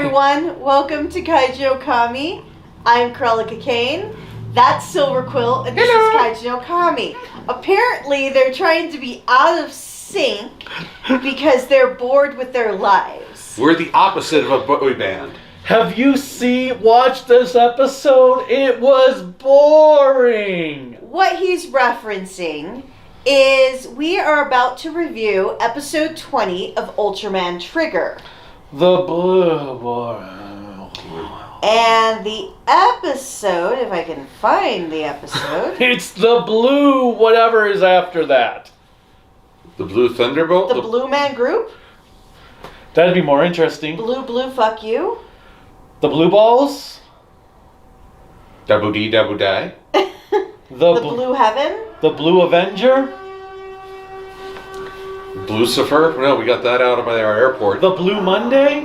everyone, welcome to Kaiju Okami. I'm Cruellica Kain, that's Silver Quill, and this is Kaiju Okami. Apparently, they're trying to be out of sync because they're bored with their lives. We're the opposite of a boy band. Have you watched this episode? It was boring. What he's referencing is we are about to review episode 20 of Ultraman Trigger. The blue boy. And the episode, if I can find the episode. It's the blue whatever is after that. The Blue Thunderbolt? The Blue Man Group? That'd be more interesting. Blue, fuck you. The blue balls? Double D, double die. The Blue Heaven? The Blue Avenger? Lucifer? No, we got that out of our airport. The Blue Monday?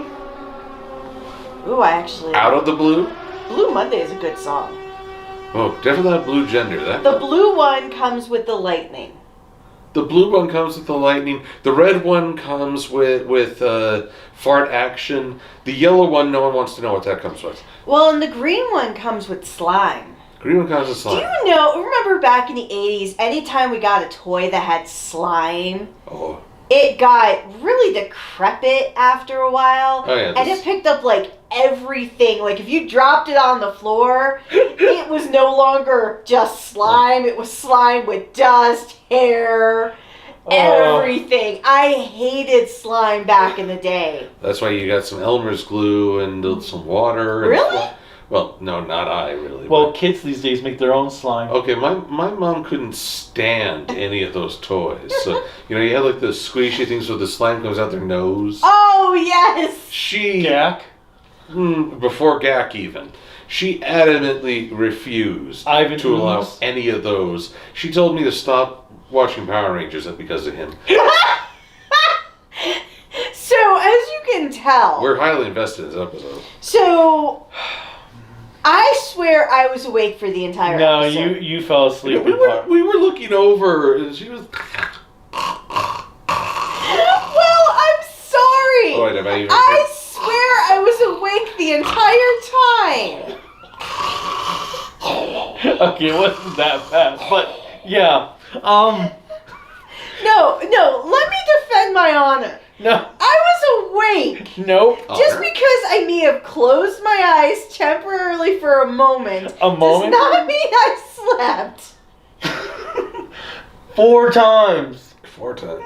Ooh, I actually... Out of the blue? Blue Monday is a good song. Oh, definitely not blue gender. The blue one comes with the lightning. The blue one comes with the lightning. The red one comes with fart action. The yellow one, no one wants to know what that comes with. Well, and the green one comes with slime. Green one comes with slime. Do you remember back in the 80s, anytime we got a toy that had slime, it got really decrepit after a while. Oh, yeah, and it picked up, like, everything. Like, if you dropped it on the floor, it was no longer just slime. It was slime with dust, hair, everything. I hated slime back in the day. That's why you got some Elmer's glue and some water. And really? Well, no, not I, really. Well, kids these days make their own slime. Okay, my mom couldn't stand any of those toys. So, you had like the squishy things where the slime comes out their nose. Oh, yes! Gak? Before Gak even. She adamantly refused to allow any of those. She told me to stop watching Power Rangers because of him. So, as you can tell... We're highly invested in this episode. So... I swear I was awake for the entire episode. No, you fell asleep. We were looking over, and she was... Well, I'm sorry. I swear I was awake the entire time. Okay, it wasn't that bad, but yeah. No, let me defend my honor. No. I was awake. Nope. Just because I may have closed my eyes temporarily for a moment. A moment? Does not mean I slept. 4 times. 4 times.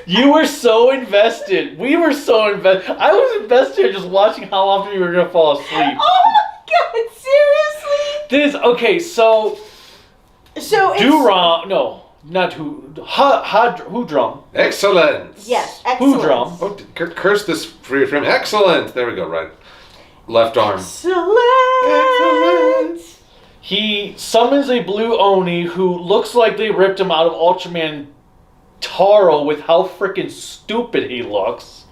You were so invested. We were so invested. I was invested just watching how often you were going to fall asleep. Oh my god, seriously? Okay, so it's... Not Hoodrum. Excellent. Yes, excellent. Hoodrum. Oh, curse this free from excellent. There we go. Right, left arm. Excellent. He summons a blue Oni who looks like they ripped him out of Ultraman Taro with how freaking stupid he looks.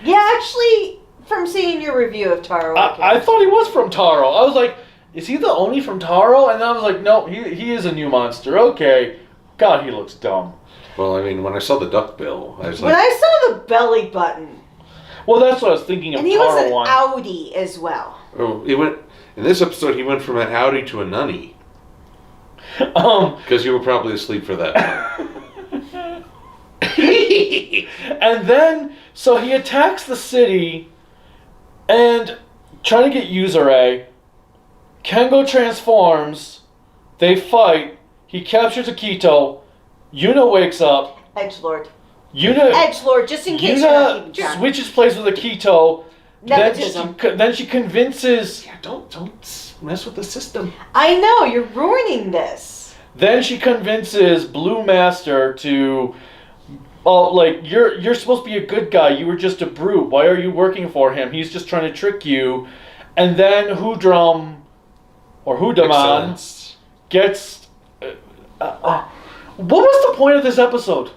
Yeah, actually, from seeing your review of Taro, I thought he was from Taro. I was like, is he the Oni from Taro? And then I was like, no, he is a new monster. Okay. God, he looks dumb. Well, I mean, when I saw the duck bill, I was like... When I saw the belly button... Well, that's what I was thinking of. And he was an Audi as well. Oh, in this episode, he went from an Audi to a nunny. Because you were probably asleep for that. And then, so he attacks the city and trying to get Yuzure. Kengo transforms. They fight. He captures Akito. Yuna wakes up. Edgelord. Edgelord, just in case you're not keeping track. Switches places with Akito. Nepotism. Then she convinces... Yeah, don't mess with the system. I know, you're ruining this. Then she convinces Blue Master to... you're supposed to be a good guy. You were just a brute. Why are you working for him? He's just trying to trick you. And then Hoodrum, or Hoodaman, gets... what was the point of this episode?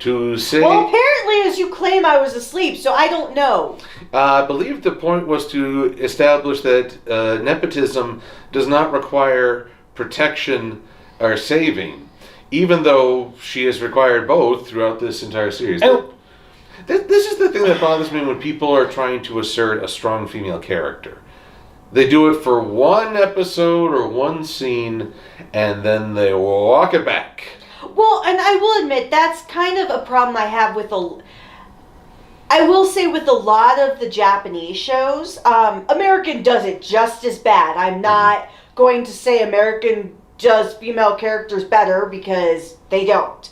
To say... Well, apparently, as you claim, I was asleep, so I don't know. I believe the point was to establish that nepotism does not require protection or saving, even though she has required both throughout this entire series. This is the thing that bothers me when people are trying to assert a strong female character. They do it for one episode or one scene, and then they walk it back. Well, and I will admit, that's kind of a problem I have with I will say with a lot of the Japanese shows, American does it just as bad. I'm not going to say American does female characters better, because they don't.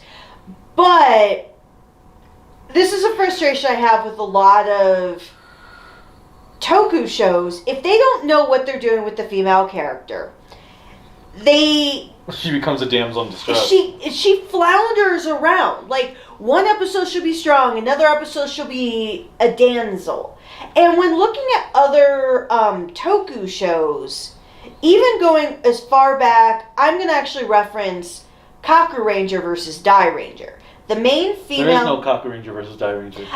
But this is a frustration I have with a lot of Toku shows. If they don't know what they're doing with the female character, she becomes a damsel in distress. She flounders around. Like, one episode she'll be strong, another episode she'll be a damsel. And when looking at other Toku shows, even going as far back, I'm going to actually reference Kaku Ranger versus Die Ranger. The main female... There is no Kaku Ranger versus Die Ranger.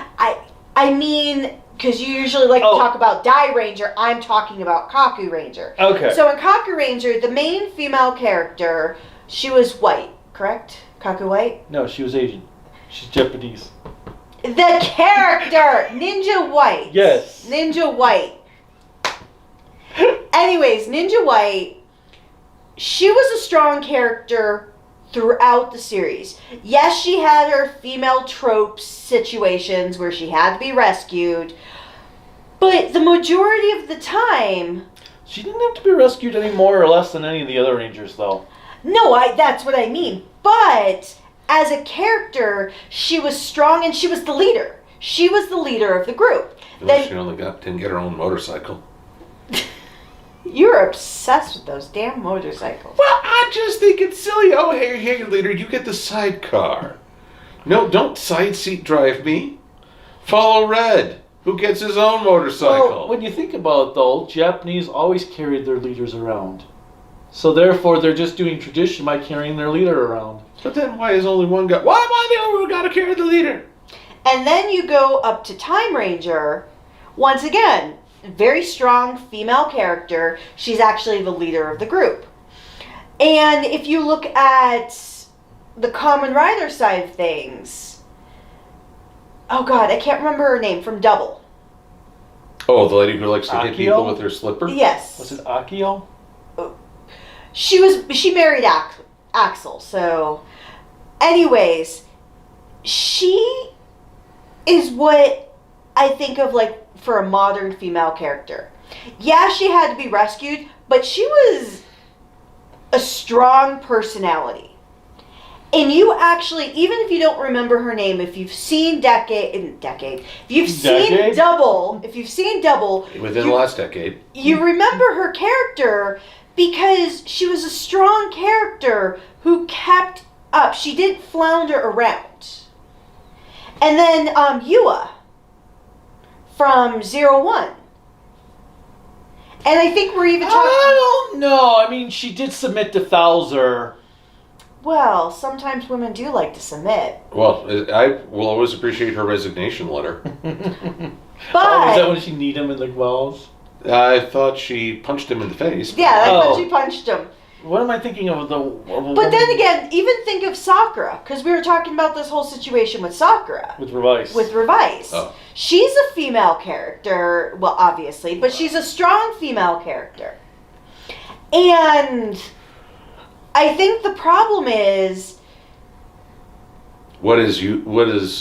I mean, because you usually like to talk about Die Ranger, I'm talking about Kaku Ranger. Okay. So in Kaku Ranger, the main female character, she was white, correct? Kaku white? No, she was Asian. She's Japanese. The character! Ninja White. Yes. Ninja White. Anyways, Ninja White, she was a strong character throughout the series. Yes, she had her female tropes situations where she had to be rescued, but the majority of the time... She didn't have to be rescued any more or less than any of the other Rangers, though. No, that's what I mean. But as a character, she was strong and she was the leader. She was the leader of the group. Then, she only didn't get her own motorcycle. You're obsessed with those damn motorcycles. Well, I just think it's silly. Oh, hey, leader, you get the sidecar. No, don't side seat drive me. Follow Red, who gets his own motorcycle. Well, when you think about it, though, Japanese always carried their leaders around. So therefore, they're just doing tradition by carrying their leader around. But then why is only one guy? Why am I the only one who got to carry the leader? And then you go up to Time Ranger. Once again, very strong female character. She's actually the leader of the group. And if you look at the Kamen Rider side of things, oh god, I can't remember her name, from Double. Oh, the lady who likes to hit people with her slipper? Yes. Was it Akio? She married Axel, so... Anyways, she is what I think of, like, for a modern female character. Yeah, she had to be rescued, but she was a strong personality. And you actually, even if you don't remember her name, if you've seen if you've seen Double, within the last decade, you remember her character because she was a strong character who kept up. She didn't flounder around. And then Yua from 01. And I think we're even talking... I don't know. I mean, she did submit to Thouser. Well, sometimes women do like to submit. Well, I will always appreciate her resignation letter. But... is that when she kneed him in the balls? I thought she punched him in the face. Yeah, I thought she punched him. What am I thinking of? But then again, even think of Sakura, because we were talking about this whole situation with Sakura. With Revice. Oh. She's a female character, well, obviously, but she's a strong female character. And I think the problem is... What is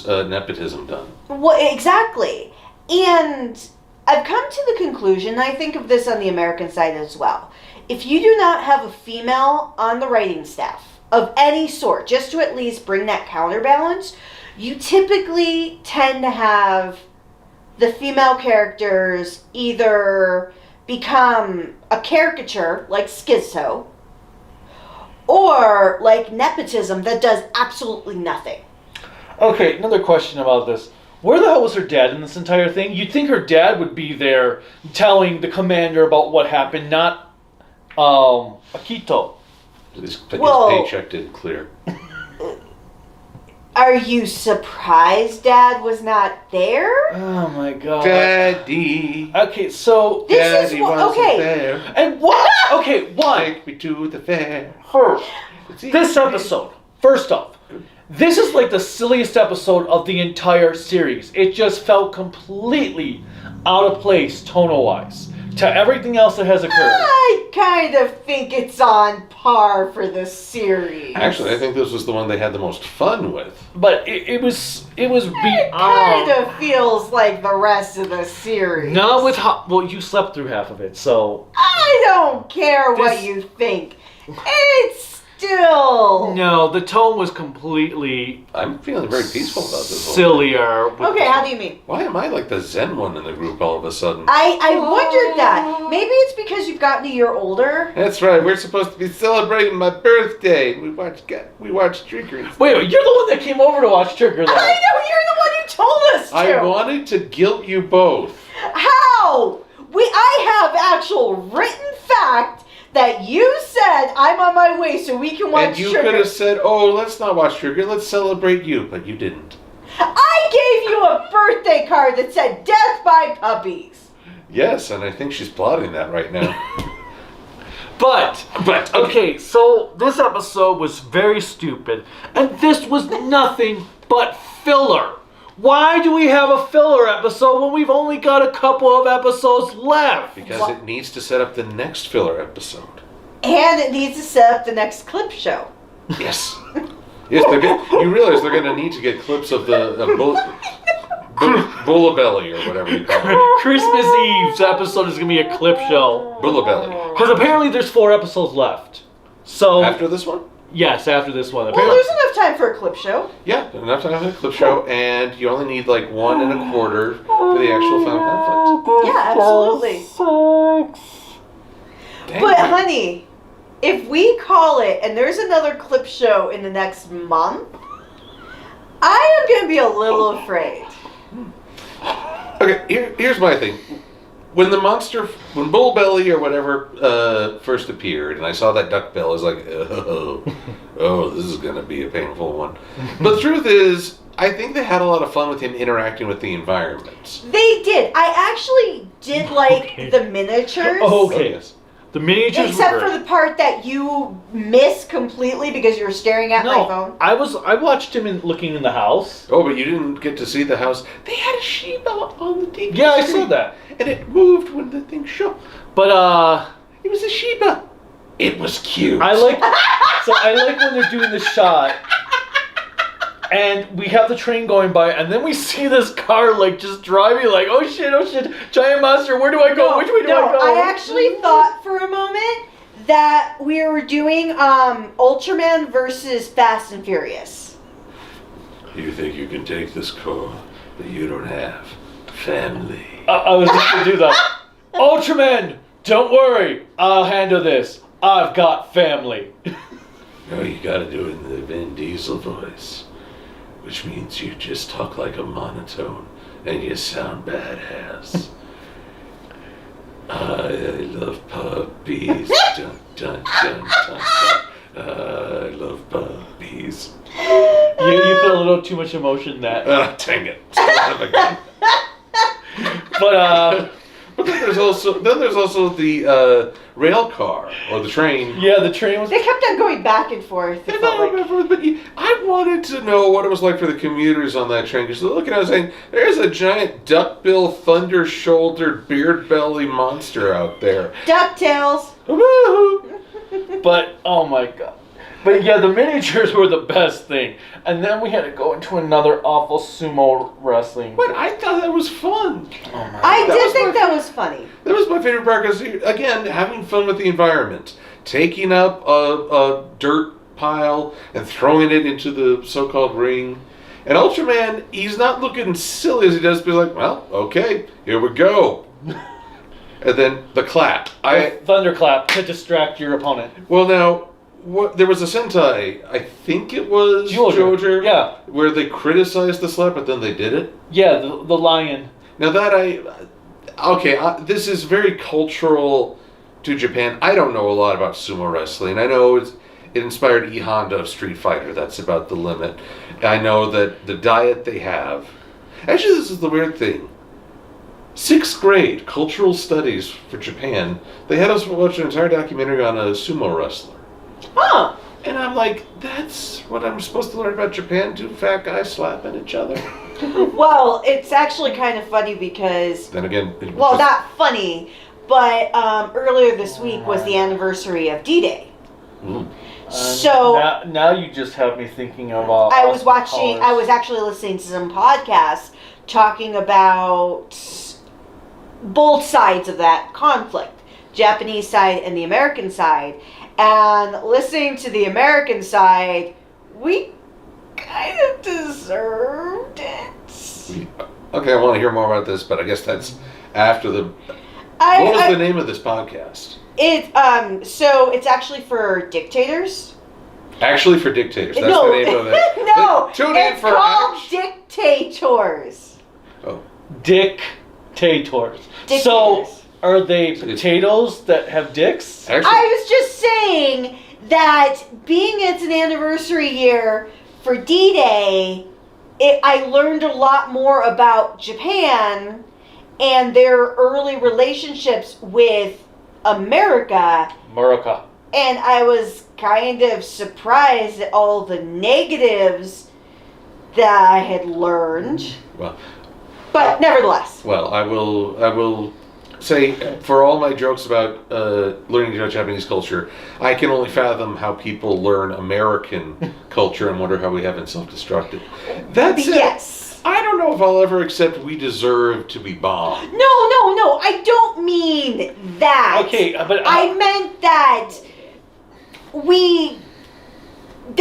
nepotism done? Well, exactly. And I've come to the conclusion, and I think of this on the American side as well. If you do not have a female on the writing staff of any sort, just to at least bring that counterbalance, you typically tend to have the female characters either become a caricature, like Schizo, or like nepotism that does absolutely nothing. Okay, another question about this. Where the hell was her dad in this entire thing? You'd think her dad would be there telling the commander about what happened, not Akito. His paycheck didn't clear. Are you surprised Dad was not there? Oh my god. Daddy. Okay, so... This is what... Okay. There. And what? Okay, one. Take me to the fair. This episode, first off, This is like the silliest episode of the entire series. It just felt completely out of place tonal-wise to everything else that has occurred. I kind of think it's on par for the series. Actually, I think this was the one they had the most fun with. But it was beyond. It kind of feels like the rest of the series. Not with well, you slept through half of it, so I don't care what you think. It's still... No, the tone was completely... I'm feeling very peaceful about this whole sillier. Okay, how do you mean? Why am I like the Zen one in the group all of a sudden? I wondered that. Maybe it's because you've gotten a year older. That's right. We're supposed to be celebrating my birthday. We watched Trigger. Wait, you're the one that came over to watch Trigger, though. I know, you're the one who told us to. I wanted to guilt you both. How? I have actual written fact that you said I'm on my way so we can watch And you Trigger. could have said, oh, let's not watch Trigger. Let's celebrate you. But you didn't. I gave you a birthday card that said death by puppies. Yes, and I think she's plotting that right now. But okay, so this episode was very stupid, and this was nothing but filler. Why do we have a filler episode when we've only got a couple of episodes left? Because it needs to set up the next filler episode. And it needs to set up the next clip show. Yes. Yes, you realize they're going to need to get clips of the Bullabelly or whatever you call it. Christmas Eve's episode is going to be a clip show. Bullabelly. Because apparently there's 4 episodes left. So After this one? Yes, after this one. Well, Apparently, there's enough time for a clip show. Yeah, enough time for a clip show, and you only need like 1 1/4 for the actual final conflict. Yeah, absolutely. Dang. But honey, if we call it and there's another clip show in the next month, I am going to be a little afraid. Okay, here's my thing. When Bullbelly or whatever first appeared, and I saw that duck bill, I was like, oh, this is going to be a painful one. But the truth is, I think they had a lot of fun with him interacting with the environment. They did. I actually did like the miniatures. okay. Yes. The miniatures Except were for great. the part that you missed completely because you were staring at my phone. I watched him looking in the house. Oh, but you didn't get to see the house. They had a Shiba on the TV Yeah, I screen, saw that. and it moved when the thing shook. But It was a Shiba. It was cute. I like when they're doing the shot and we have the train going by and then we see this car like just driving like oh shit, giant monster, where do I go? Which way do I go? I actually thought for a moment that we were doing Ultraman versus Fast and Furious. You think you can take this car, but you don't have family. I was just gonna do that. Ultraman, don't worry, I'll handle this. I've got family. No, you gotta do it in the Vin Diesel voice. Which means you just talk like a monotone and you sound badass. I love puppies. Dun, dun, dun, dun, dun. I love puppies. You put a little too much emotion in that. Dang it. Again. But then there's also the rail car or the train. yeah, the train was. They kept on going back and forth. It And felt like. I wanted to know what it was like for the commuters on that train. Because looking, I was saying, there's a giant duckbill, thunder-shouldered, beard-belly monster out there. DuckTales. But oh my god. But yeah, the miniatures were the best thing. And then we had to go into another awful sumo wrestling. But I thought that was fun. I did think that was funny. That was my favorite part because, again, having fun with the environment. Taking up a dirt pile and throwing it into the so-called ring. And Ultraman, he's not looking silly as he does, but he's like, well, okay, here we go. And then the clap. Thunderclap to distract your opponent. Well, now, there was a Sentai, I think it was Jojer, yeah, where they criticized the slap, but then they did it. Yeah, the lion. Now this is very cultural to Japan. I don't know a lot about sumo wrestling. I know it inspired E Honda of Street Fighter. That's about the limit. I know that the diet they have. Actually, this is the weird thing. 6th grade cultural studies for Japan. They had us watch an entire documentary on a sumo wrestler. Huh. And I'm like, that's what I'm supposed to learn about Japan? Two fat guys slapping each other? Well, it's actually kind of funny because... Then again... Well, not funny, but earlier this week was the anniversary of D-Day. So... Now you just have me thinking of... I was actually listening to some podcasts talking about both sides of that conflict. Japanese side and the American side. And listening to the American side, we kind of deserved it. Okay, I want to hear more about this, but I guess that's after the... What was the name of this podcast? So it's actually for dictators. Actually for dictators. That's No. the name of it. No, Tune in it's for called Dictators. Oh. Dictators. Dictators. So, are they potatoes that have dicks? Actually, I was just saying that being it's an anniversary year for D-Day, I learned a lot more about Japan and their early relationships with America. And I was kind of surprised at all the negatives that I had learned. well, But nevertheless. Well, I will say, for all my jokes about learning about Japanese culture, I can only fathom how people learn American culture and wonder how we haven't self-destructed. That's it. Yes. I don't know if I'll ever accept we deserve to be bombed. No, I don't mean that. Okay, but... I meant that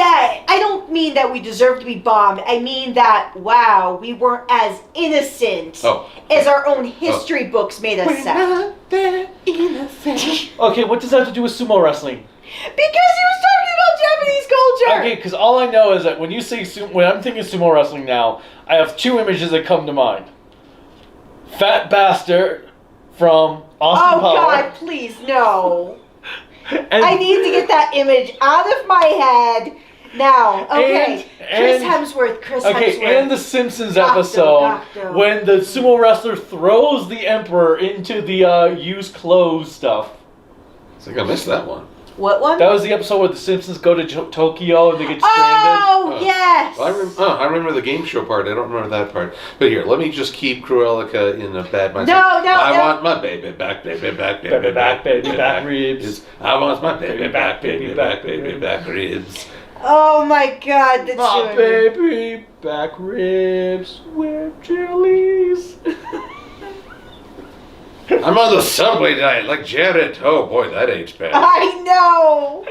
I don't mean that we deserve to be bombed. I mean that, wow, we weren't as innocent as our own history books made us sound. Not that innocent. Okay, what does that have to do with sumo wrestling? Because he was talking about Japanese culture. Okay, because all I know is that when you say when I'm thinking sumo wrestling now, I have two images that come to mind. Fat bastard from Austin Power. Oh God, please no. And, I need to get that image out of my head now. Okay, Chris Hemsworth. Okay, and the Simpsons episode when the sumo wrestler throws the Emperor into the used clothes stuff. I think I missed that one. What one? That was the episode where the Simpsons go to Tokyo and they get stranded. Oh, yes! Well, I remember the game show part. I don't remember that part. But here, let me just keep Cruellica in a bad mindset. I want my baby back, baby back, baby back, baby back ribs. I want my baby back, baby back, baby back ribs. Oh my God, that's my baby back ribs with chilies. I'm on the subway diet like Jared. Oh boy, that aged bad. I know.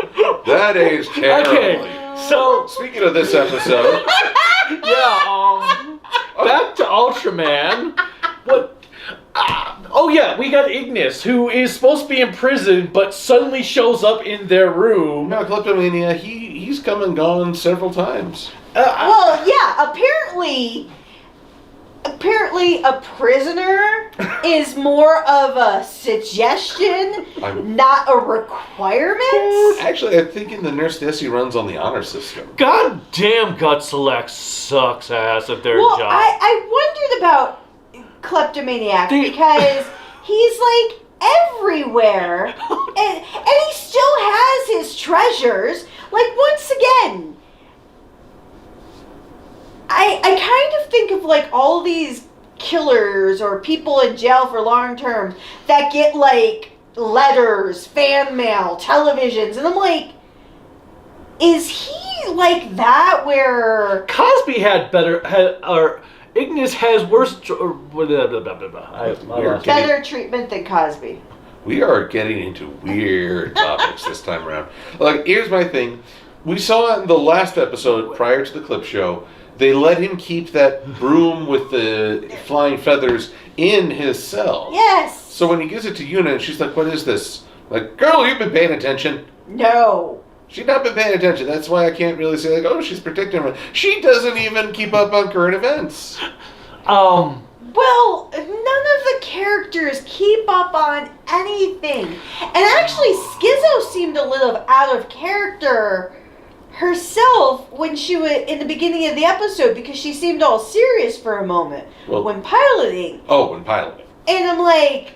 That aged terribly. Okay, so speaking of this episode, back to Ultraman. What? Oh yeah, we got Ignis, who is supposed to be in prison, but suddenly shows up in their room. no, kleptomania. He's come and gone several times. Well, yeah. Apparently, a prisoner is more of a suggestion, not a requirement. Actually, I think in the Nurse Desi runs on the honor system. God damn, Gut Select sucks ass at their Well, job. I wondered about Kleptomaniac because he's like everywhere, and he still has his treasures. Like, once again, I kind of think of like all these killers or people in jail for long term that get like letters, fan mail, televisions, and I'm like, is he like that where Cosby had or Ignis has worse better treatment than Cosby? We are getting into weird topics this time around. Like, here's my thing. We saw in the last episode prior to the clip show, they let him keep that broom with the flying feathers in his cell. Yes. So when he gives it to Yuna, and she's like, what is this? Like, girl, you've been paying attention. No. She's not been paying attention. That's why I can't really say, like, oh, she's protecting him. She doesn't even keep up on current events. Well, none of the characters keep up on anything. And actually, Schizo seemed a little out of character herself when she was in the beginning of the episode because she seemed all serious for a moment when piloting. Oh, when piloting. And I'm like,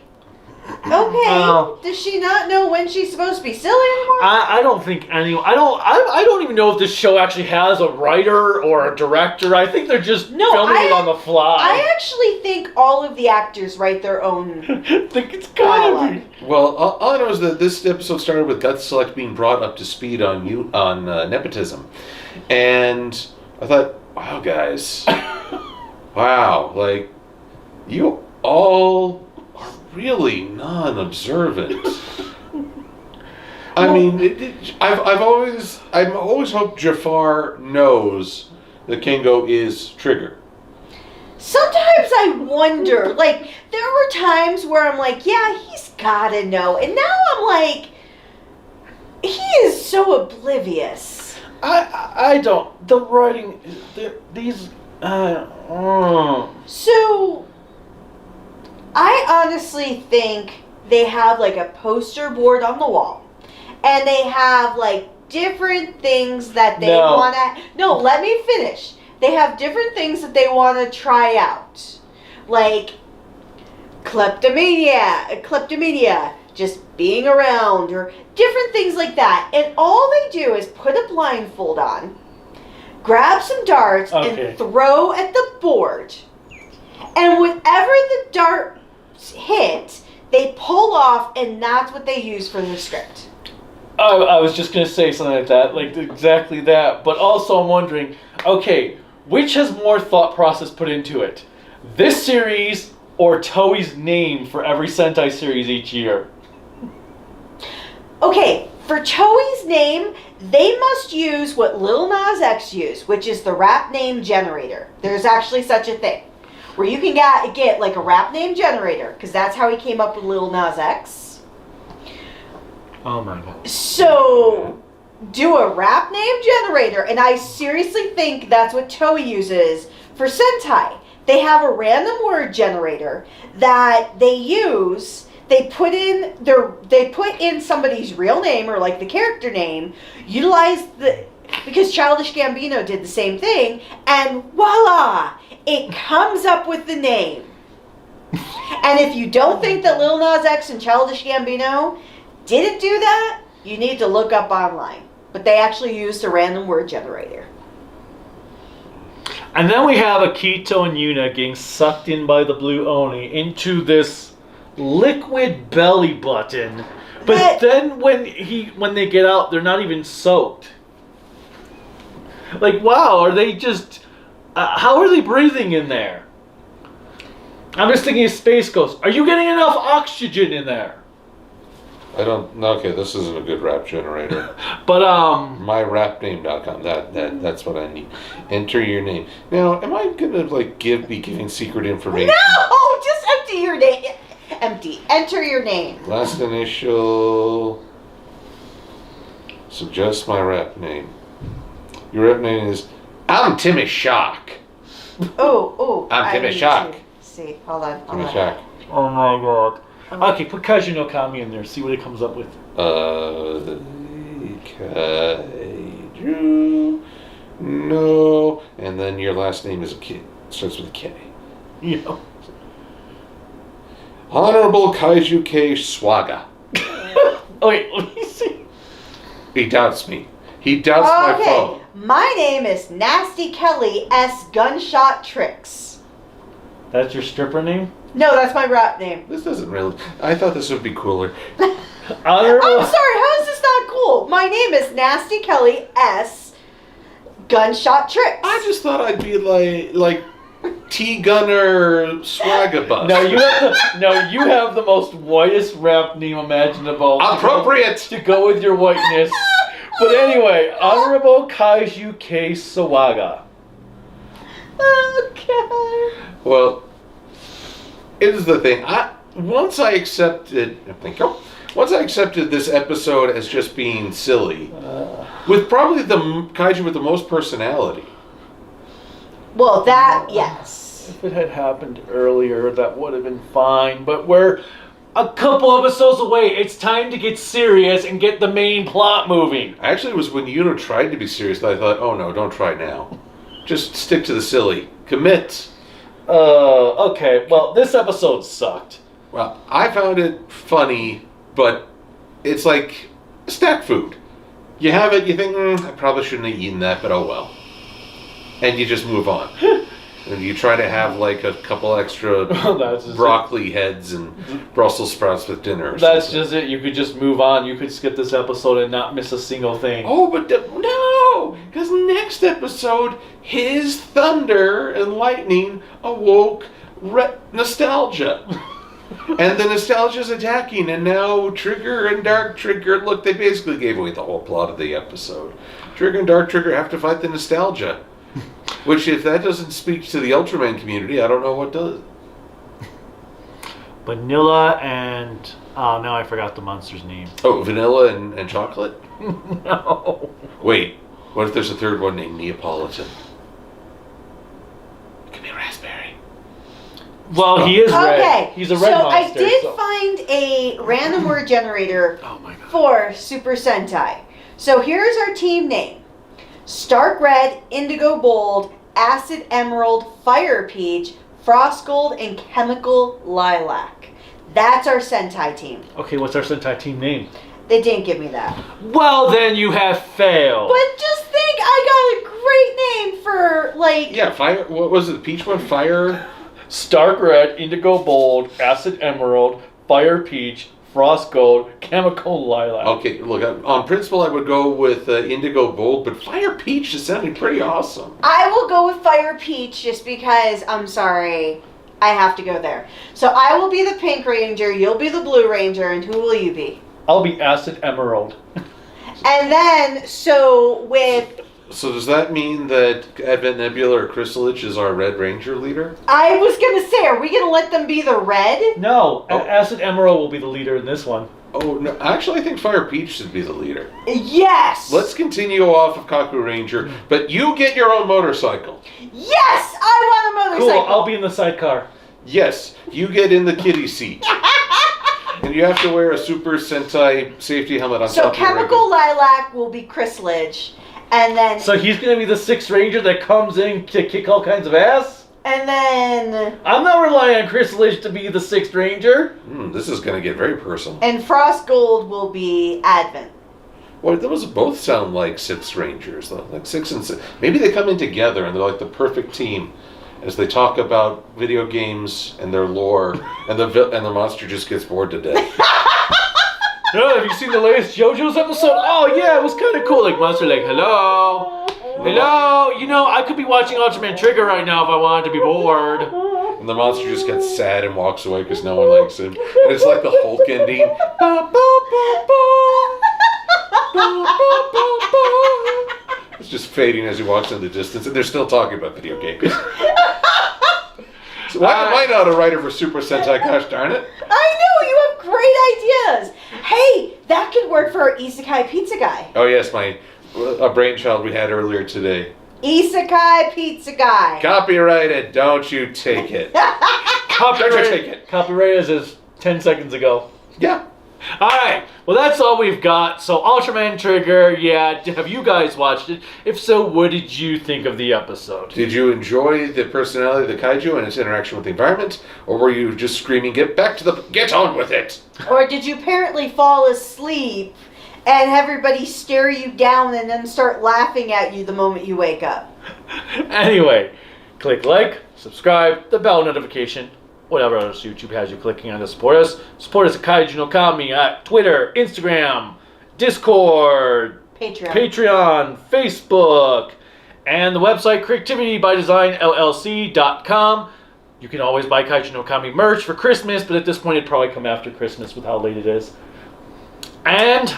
Okay. Does she not know when she's supposed to be silly anymore? I don't think anyone. I don't even know if this show actually has a writer or a director. I think they're just filming it on the fly. I actually think all of the actors write their own. I think it's gotta be. Well, all I know is that this episode started with Gut Select being brought up to speed on nepotism, and I thought, wow, guys, wow, like you all are really non-observant. I mean, I've always hoped Jafar knows that Kingo is Trigger. Sometimes I wonder, like, there were times where I'm like, yeah, he's gotta know. And now I'm like, he is so oblivious. I don't. The writing, these. So, I honestly think they have, like, a poster board on the wall. And they have, like, different things that they want to... No, let me finish. They have different things that they want to try out. Like kleptomania, just being around, or different things like that. And all they do is put a blindfold on, grab some darts, and throw at the board. And whatever the darts hit, they pull off, and that's what they use for the script. I was just going to say something like that, like exactly that. But also I'm wondering, okay, which has more thought process put into it? This series or Toei's name for every Sentai series each year? Okay, for Toei's name, they must use what Lil Nas X used, which is the rap name generator. There's actually such a thing, where you can get like a rap name generator, because that's how he came up with Lil Nas X. Oh my god. So, do a rap name generator, and I seriously think that's what Toei uses for Sentai. They have a random word generator that they use. They put in somebody's real name, or like the character name, because Childish Gambino did the same thing, and voila, it comes up with the name. And if you don't think that Lil Nas X and Childish Gambino didn't do that, you need to look up online. But they actually used a random word generator. And then we have Akito and Yuna getting sucked in by the Blue Oni into this liquid belly button. But then when they get out, they're not even soaked. Like, wow, are they just... how are they breathing in there? I'm just thinking of Space Ghost. Are you getting enough oxygen in there? I don't. Okay, this isn't a good rap generator. But myrapname.com. That's what I need. Enter your name. Now, am I gonna be giving secret information? No, just empty your name. Empty. Enter your name. Last initial. Suggest my rap name. Your rap name is I'm Timmy Shock. Oh. I'm Timmy Shock. See, hold on. Timmy Shock. Oh my god. Okay, put Kaiju no Kami in there. See what it comes up with. Kaiju. No. And then your last name is starts with a K. Yeah. Honorable Kaiju K. Swaga. Okay, let me see. He doubts me. He doubts my phone. My name is Nasty Kelly S. Gunshot Tricks. That's your stripper name? No, that's my rap name. This doesn't really... I thought this would be cooler. I'm sorry, how is this not cool? My name is Nasty Kelly S. Gunshot Tricks. I just thought I'd be like T-Gunner Swagabus. No, you have the most whitest rap name imaginable. Appropriate! To go with your whiteness. But anyway, Honorable Kaiju K. Sawaga. Okay. Well, here's the thing. Once I accepted this episode as just being silly, with probably the kaiju with the most personality. Well, yes. If it had happened earlier, that would have been fine. But we're a couple episodes away. It's time to get serious and get the main plot moving. Actually, it was when Yuno tried to be serious that I thought, oh no, don't try now. Just stick to the silly. Commit. Okay. Well, this episode sucked. Well, I found it funny, but it's like snack food. You have it, you think, I probably shouldn't have eaten that, but oh well. And you just move on. And you try to have like a couple extra broccoli heads and Brussels sprouts with dinner. That's just it. You could just move on. You could skip this episode and not miss a single thing. Oh, but no! Because next episode, his thunder and lightning awoke nostalgia. And the nostalgia's attacking, and now Trigger and Dark Trigger, look, they basically gave away the whole plot of the episode. Trigger and Dark Trigger have to fight the nostalgia. Which, if that doesn't speak to the Ultraman community, I don't know what does. Vanilla and... Oh, now I forgot the monster's name. Oh, vanilla and chocolate? No. Wait, what if there's a third one named Neapolitan? It could be raspberry. Well, he is red. Okay, He's a red so monster. I did find a random word generator Oh my god. for Super Sentai. So here's our team name. Stark Red, Indigo Bold, Acid Emerald, Fire Peach, Frost Gold, and Chemical Lilac. That's our Sentai team. Okay, what's our Sentai team name? They didn't give me that. Well, then you have failed. But just think, I got a great name for, like... Yeah, fire. What was it? The peach one? Fire? Stark Red, Indigo Bold, Acid Emerald, Fire Peach, Frost Gold, Chemical Lilac. Okay, look, on principle I would go with Indigo Bold, but Fire Peach is sounding pretty awesome. I will go with Fire Peach just because, I'm sorry, I have to go there. So I will be the Pink Ranger, you'll be the Blue Ranger, and who will you be? I'll be Acid Emerald. And then, so with... So does that mean that Advent Nebula or Chrysalich is our Red Ranger leader? I was going to say, are we going to let them be the red? No, Oh. Acid Emerald will be the leader in this one. Oh, no, actually I think Fire Peach should be the leader. Yes! Let's continue off of Kaku Ranger, but you get your own motorcycle. Yes! I want a Cool, motorcycle! I'll be in the sidecar. Yes, you get in the kiddie seat. And you have to wear a Super Sentai safety helmet on So top of your Chemical Lilac will be Chrysalige, and then... So he's gonna be the sixth ranger that comes in to kick all kinds of ass? And then... I'm not relying on Chrysalige to be the sixth ranger. This is going to get very personal. And Frost Gold will be Advent. Well, those both sound like Six Rangers, though. Like 6 and 6. Maybe they come in together and they're like the perfect team as they talk about video games and their lore, and the monster just gets bored to death. Oh, have you seen the latest JoJo's episode? Oh yeah, it was kind of cool. Like monster, like hello, hello. You know, I could be watching Ultraman Trigger right now if I wanted to be bored. And the monster just gets sad and walks away because no one likes him. And it's like the Hulk ending. Ba, ba, ba, ba. Ba, ba, ba, ba. It's just fading as he walks in the distance, and they're still talking about video games. So why not a writer for Super Sentai? Gosh darn it! I know, you have great ideas. Hey, that could work for our Isekai Pizza Guy. Oh yes, a brainchild we had earlier today. Isekai Pizza Guy. Copyrighted. Don't you take it? Don't you take it? Copyright is 10 seconds ago. Yeah. Alright, well that's all we've got. So Ultraman Trigger, yeah, have you guys watched it? If so, what did you think of the episode? Did you enjoy the personality of the kaiju and its interaction with the environment, or were you just screaming, get on with it? Or did you apparently fall asleep and everybody stare you down and then start laughing at you the moment you wake up? Anyway, click like, subscribe, the bell notification, whatever else YouTube has you clicking on to support us. Support us at Kaiju no Kami at Twitter, Instagram, Discord, Patreon, Facebook, and the website creativitybydesignllc.com. You can always buy Kaiju no Kami merch for Christmas, but at this point it'd probably come after Christmas with how late it is. And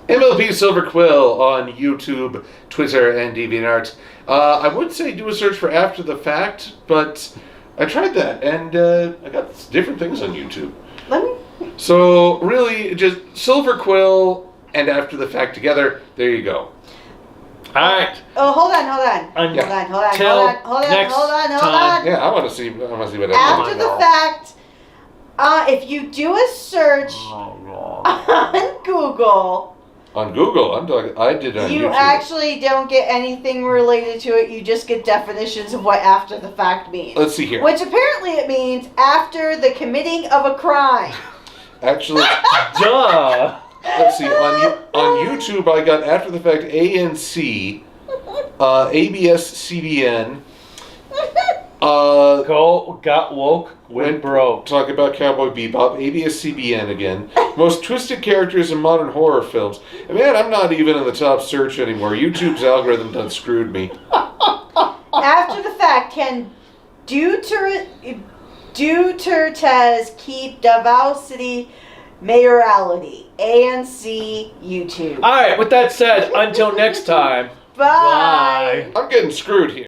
MLP Silver Quill on YouTube, Twitter, and DeviantArt. I would say do a search for After the Fact, but I tried that, and I got different things on YouTube. So, really, just Silver Quill and After the Fact together, there you go. alright. Oh, hold on. Yeah, I want to see what After the Fact, if you do a search on Google, On Google, I'm talking. I did it on You YouTube. actually don't get anything related to it. You just get definitions of what after the fact means. Let's see here. Which apparently it means after the committing of a crime. Actually, Duh. let's see. On YouTube, I got after the fact ANC, ABS CBN. Got woke, went broke. Talk about Cowboy Bebop, ABS CBN again. Most twisted characters in modern horror films. And man, I'm not even in the top search anymore. YouTube's algorithm done screwed me. After the fact, can Dutertes keep Davao City mayoralty? ANC YouTube. All right. With that said, until next time. Bye. I'm getting screwed here.